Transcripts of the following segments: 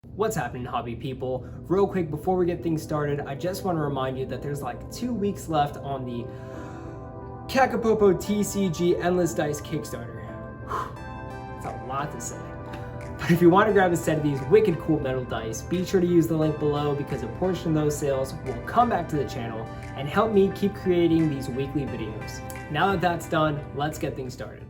What's happening, hobby people? Real quick before we get things started, I just want to remind you that there's like 2 weeks left on the Kakapopo TCG Endless Dice Kickstarter. That's a lot to say. But if you want to grab a set of these wicked cool metal dice, be sure to use the link below because a portion of those sales will come back to the channel and help me keep creating these weekly videos. Now that that's done, let's get things started.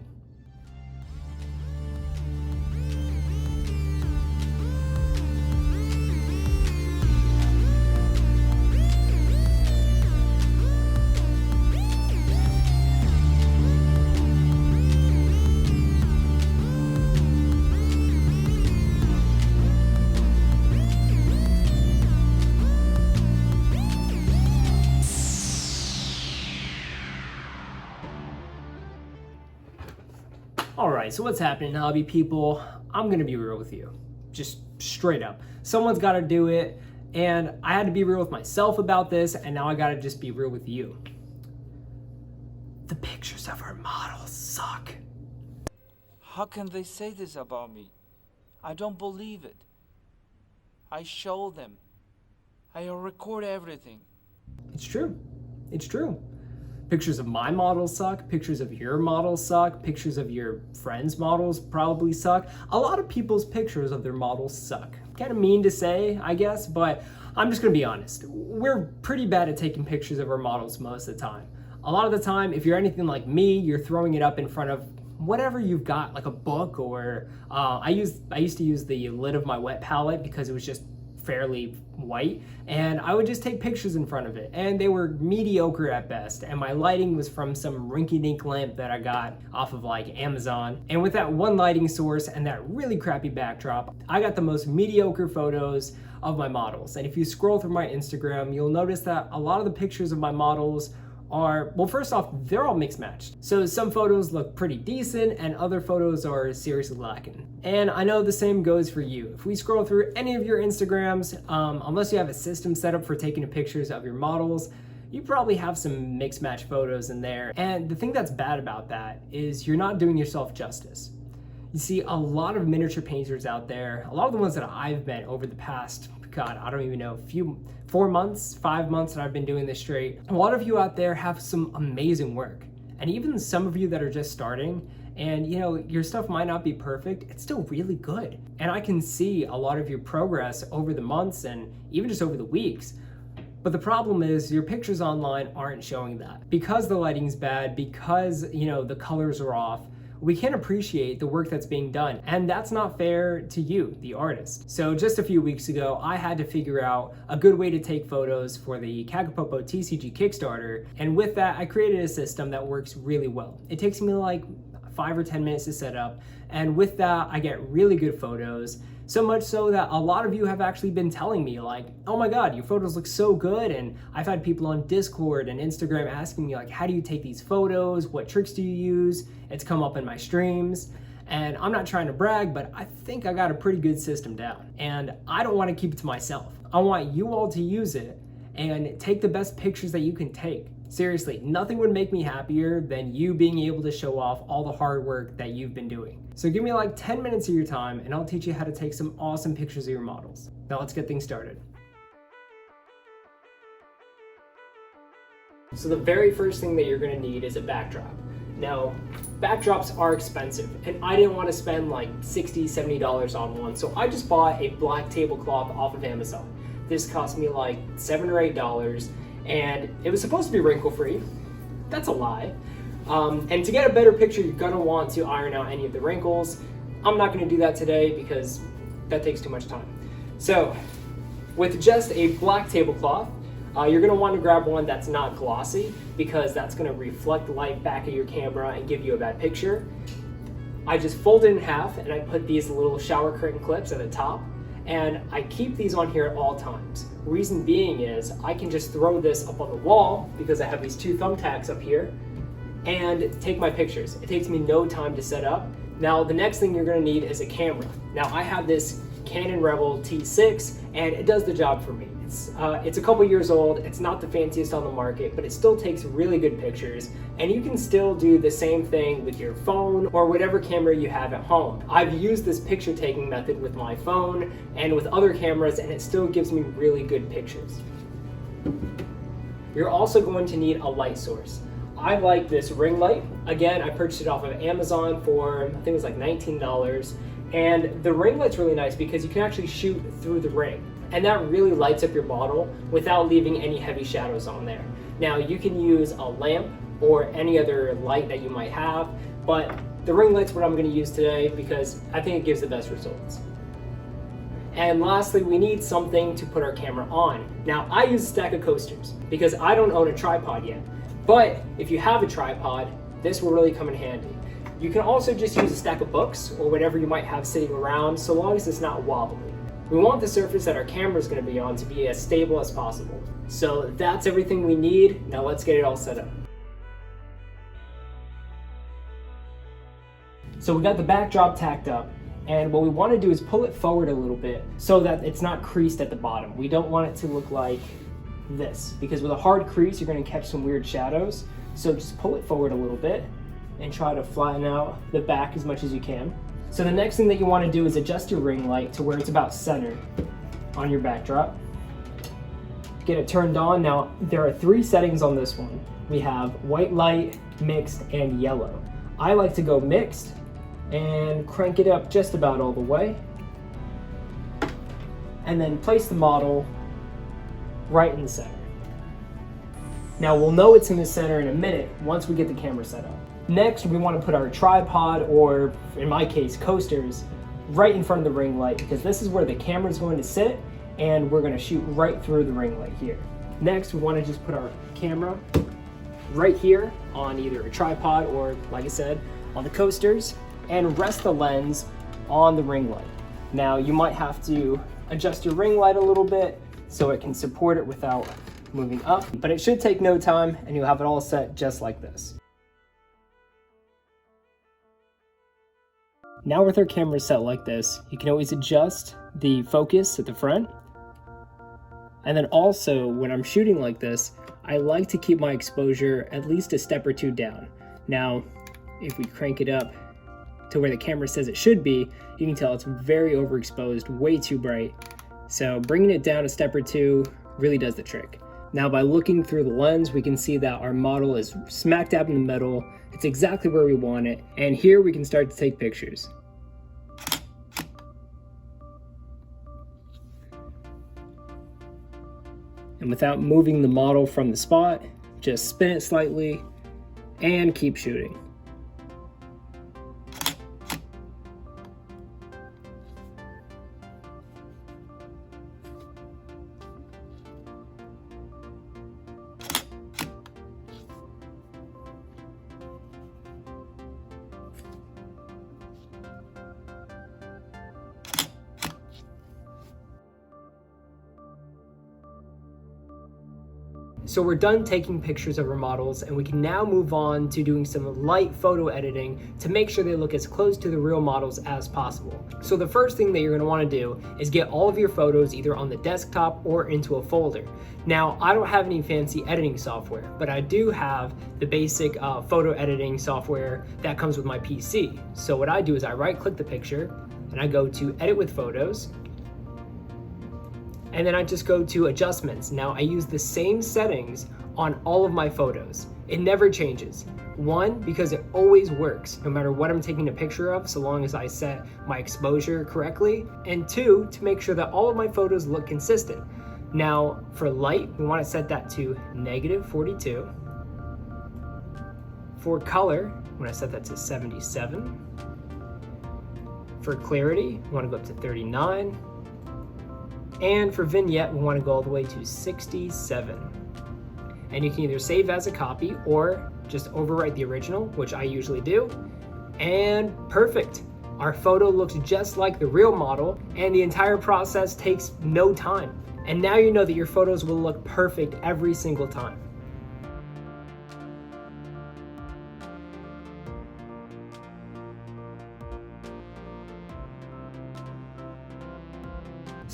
Alright, so what's happening, hobby people? I'm gonna be real with you. Just straight up. Someone's gotta do it, and I had to be real with myself about this, and now I gotta just be real with you. The pictures of our models suck. How can they say this about me? I don't believe it. I show them. I record everything. It's true. It's true. Pictures of my models suck, pictures of your models suck, pictures of your friends' models probably suck. A lot of people's pictures of their models suck. Kind of mean to say, I guess, but I'm just gonna be honest. We're pretty bad at taking pictures of our models most of the time. A lot of the time, if you're anything like me, you're throwing it up in front of whatever you've got, like a book, or I used to use the lid of my wet palette because it was just fairly white, and I would just take pictures in front of it, and they were mediocre at best, and my lighting was from some rinky-dink lamp that I got off of like Amazon, and with that one lighting source and that really crappy backdrop, I got the most mediocre photos of my models. And if you scroll through my Instagram, you'll notice that a lot of the pictures of my models are, well, first off, they're all mixed matched. So some photos look pretty decent and other photos are seriously lacking. And I know the same goes for you. If we scroll through any of your Instagrams, unless you have a system set up for taking pictures of your models, you probably have some mixed match photos in there. And the thing that's bad about that is you're not doing yourself justice. You see, a lot of miniature painters out there, a lot of the ones that I've met over the past, God, I don't even know, 4 months, 5 months that I've been doing this straight. A lot of you out there have some amazing work. And even some of you that are just starting, and you know, your stuff might not be perfect, it's still really good. And I can see a lot of your progress over the months and even just over the weeks. But the problem is your pictures online aren't showing that. Because the lighting's bad, because, you know, the colors are off, we can't appreciate the work that's being done. And that's not fair to you, the artist. So just a few weeks ago, I had to figure out a good way to take photos for the Kakapopo TCG Kickstarter. And with that, I created a system that works really well. It takes me like 5 or 10 minutes to set up. And with that, I get really good photos. So much so that a lot of you have actually been telling me like, oh my God, your photos look so good. And I've had people on Discord and Instagram asking me like, how do you take these photos? What tricks do you use? It's come up in my streams. And I'm not trying to brag, but I think I got a pretty good system down. And I don't want to keep it to myself. I want you all to use it and take the best pictures that you can take. Seriously, nothing would make me happier than you being able to show off all the hard work that you've been doing. So give me like 10 minutes of your time and I'll teach you how to take some awesome pictures of your models. Now let's get things started. So the very first thing that you're gonna need is a backdrop. Now, backdrops are expensive and I didn't want to spend like $60, $70 on one, so I just bought a black tablecloth off of Amazon. This cost me like $7 or $8. And it was supposed to be wrinkle-free. That's a lie. And to get a better picture, you're gonna want to iron out any of the wrinkles. I'm not gonna do that today because that takes too much time. So, with just a black tablecloth, you're gonna want to grab one that's not glossy because that's gonna reflect light back at your camera and give you a bad picture. I just fold it in half and I put these little shower curtain clips at the top. And I keep these on here at all times. Reason being is I can just throw this up on the wall because I have these 2 thumbtacks up here and take my pictures. It takes me no time to set up. Now the next thing you're gonna need is a camera. Now I have this Canon Rebel T6, and it does the job for me. It's a couple years old, it's not the fanciest on the market, but it still takes really good pictures, and you can still do the same thing with your phone or whatever camera you have at home. I've used this picture taking method with my phone and with other cameras, and it still gives me really good pictures. You're also going to need a light source. I like this ring light. Again, I purchased it off of Amazon for, I think it was like $19. And the ring light's really nice because you can actually shoot through the ring. And that really lights up your bottle without leaving any heavy shadows on there. Now, you can use a lamp or any other light that you might have, but the ring light's what I'm gonna use today because I think it gives the best results. And lastly, we need something to put our camera on. Now, I use a stack of coasters because I don't own a tripod yet. But if you have a tripod, this will really come in handy. You can also just use a stack of books or whatever you might have sitting around, so long as it's not wobbly. We want the surface that our camera is going to be on to be as stable as possible. So that's everything we need. Now let's get it all set up. So we got the backdrop tacked up, and what we want to do is pull it forward a little bit so that it's not creased at the bottom. We don't want it to look like this, because with a hard crease you're going to catch some weird shadows. So just pull it forward a little bit and try to flatten out the back as much as you can. So the next thing that you want to do is adjust your ring light to where it's about centered on your backdrop. Get it turned on. Now, there are 3 settings on this one. We have white light, mixed, and yellow. I like to go mixed and crank it up just about all the way. And then place the model right in the center. Now, we'll know it's in the center in a minute once we get the camera set up. Next, we want to put our tripod, or in my case, coasters, right in front of the ring light, because this is where the camera is going to sit, and we're going to shoot right through the ring light here. Next, we want to just put our camera right here on either a tripod or, like I said, on the coasters, and rest the lens on the ring light. Now, you might have to adjust your ring light a little bit so it can support it without moving up, but it should take no time, and you'll have it all set just like this. Now with our camera set like this, you can always adjust the focus at the front. And then also, when I'm shooting like this, I like to keep my exposure at least a step or 2 down. Now, if we crank it up to where the camera says it should be, you can tell it's very overexposed, way too bright. So bringing it down a step or 2 really does the trick. Now, by looking through the lens, we can see that our model is smack dab in the middle. It's exactly where we want it. And here we can start to take pictures. And without moving the model from the spot, just spin it slightly and keep shooting. So we're done taking pictures of our models, and we can now move on to doing some light photo editing to make sure they look as close to the real models as possible. So the first thing that you're going to want to do is get all of your photos either on the desktop or into a folder. Now, I don't have any fancy editing software, but I do have the basic photo editing software that comes with my PC. So what I do is I right-click the picture and I go to Edit with Photos. And then I just go to Adjustments. Now, I use the same settings on all of my photos. It never changes. 1, because it always works, no matter what I'm taking a picture of, so long as I set my exposure correctly. And 2, to make sure that all of my photos look consistent. Now, for light, we want to set that to -42. For color, we want to set that to 77. For clarity, we want to go up to 39. And for vignette, we want to go all the way to 67. And you can either save as a copy or just overwrite the original, which I usually do. And perfect. Our photo looks just like the real model, and the entire process takes no time. And now you know that your photos will look perfect every single time.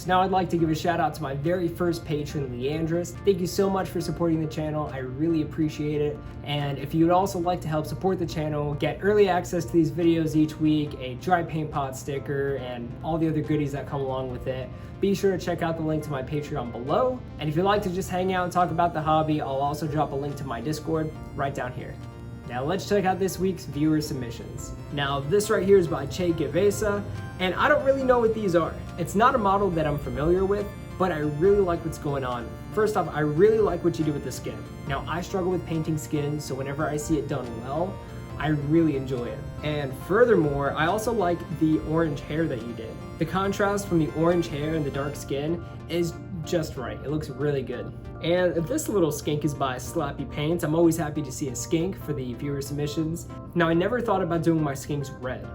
Now I'd like to give a shout out to my very first patron, Leandris. Thank you so much for supporting the channel. I really appreciate it. And if you would also like to help support the channel, get early access to these videos each week, a dry paint pot sticker, and all the other goodies that come along with it, be sure to check out the link to my Patreon below. And if you'd like to just hang out and talk about the hobby, I'll also drop a link to my Discord right down here. Now let's check out this week's viewer submissions. Now this right here is by Che Gavesa, and I don't really know what these are. It's not a model that I'm familiar with, but I really like what's going on. First off, I really like what you do with the skin. Now I struggle with painting skin, so whenever I see it done well, I really enjoy it. And furthermore, I also like the orange hair that you did. The contrast from the orange hair and the dark skin is just right. It looks really good. And this little skink is by Slappy Paints. I'm always happy to see a skink for the viewer submissions. Now I never thought about doing my skinks red,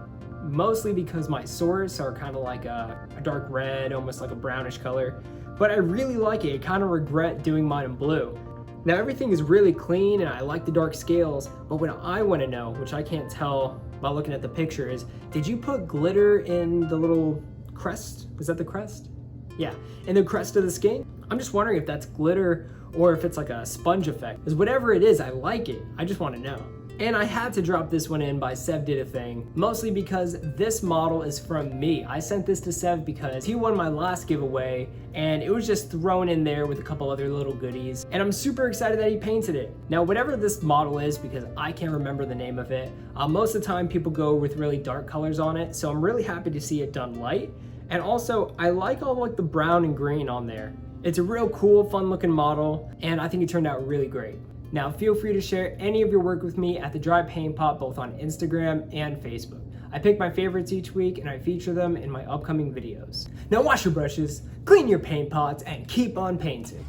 mostly because my source are kind of like a dark red, almost like a brownish color, but I really like it. I kind of regret doing mine in blue. Now everything is really clean and I like the dark scales, but what I want to know, which I can't tell by looking at the picture, is did you put glitter in the little crest? Was that the crest? Yeah, in the crest of the skink? I'm just wondering if that's glitter or if it's like a sponge effect. Because whatever it is, I like it. I just want to know. And I had to drop this one in by Sev Did a Thing, mostly because this model is from me. I sent this to Sev because he won my last giveaway and it was just thrown in there with a couple other little goodies. And I'm super excited that he painted it. Now, whatever this model is, because I can't remember the name of it, most of the time people go with really dark colors on it. So I'm really happy to see it done light. And also, I like all like the brown and green on there. It's a real cool, fun looking model, and I think it turned out really great. Now feel free to share any of your work with me at the Dry Paint Pot, both on Instagram and Facebook. I pick my favorites each week and I feature them in my upcoming videos. Now wash your brushes, clean your paint pots, and keep on painting.